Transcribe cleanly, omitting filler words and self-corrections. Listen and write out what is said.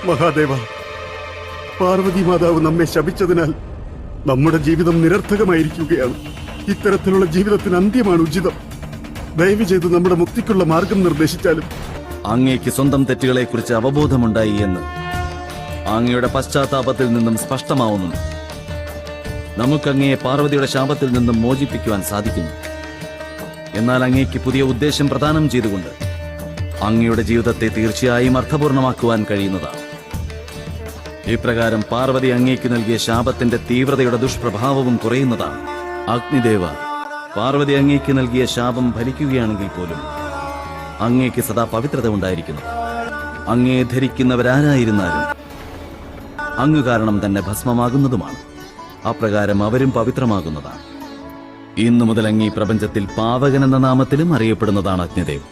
മഹാദേവ, പാർവതി മാതാവ് നമ്മെ ശപിച്ചതിനാൽ നമ്മുടെ ജീവിതം നിരർത്ഥകമായിരിക്കുകയാണ്. ഇത്തരത്തിലുള്ള ജീവിതത്തിന് അന്ത്യമാണ് ഉചിതം. ദയവ് ചെയ്ത് നമ്മുടെ മുക്തിക്കുള്ള മാർഗം നിർദ്ദേശിച്ചാലും. അങ്ങേക്ക് സ്വന്തം തെറ്റുകളെക്കുറിച്ച് അവബോധമുണ്ടായി എന്ന് അങ്ങയുടെ പശ്ചാത്താപത്തിൽ നിന്നും സ്പഷ്ടമാവുന്നു. നമുക്കങ്ങയെ പാർവതിയുടെ ശാപത്തിൽ നിന്നും മോചിപ്പിക്കുവാൻ സാധിക്കുന്നു. എന്നാൽ അങ്ങേക്ക് പുതിയ ഉദ്ദേശം പ്രദാനം ചെയ്തുകൊണ്ട് അങ്ങയുടെ ജീവിതത്തെ തീർച്ചയായും അർത്ഥപൂർണമാക്കുവാൻ കഴിയുന്നതാണ്. ഇപ്രകാരം പാർവതി അങ്ങേക്ക് നൽകിയ ശാപത്തിന്റെ തീവ്രതയുടെ ദുഷ്പ്രഭാവവും കുറയുന്നതാണ്. അഗ്നിദേവ, പാർവതി അങ്ങേക്ക് നൽകിയ ശാപം ഫലിക്കുകയാണെങ്കിൽ പോലും അങ്ങേക്ക് സദാ പവിത്രത ഉണ്ടായിരിക്കുന്നു. അങ്ങേ ധരിക്കുന്നവരാരായിരുന്നാലും അങ്ങ് കാരണം തന്നെ ഭസ്മമാകുന്നതുമാണ്. അപ്രകാരം അവരും പവിത്രമാകുന്നതാണ്. ഇന്നു മുതൽ അങ്ങ് ഈ പ്രപഞ്ചത്തിൽ പാവകൻ എന്ന നാമത്തിലും അറിയപ്പെടുന്നതാണ് അഗ്നിദേവ്.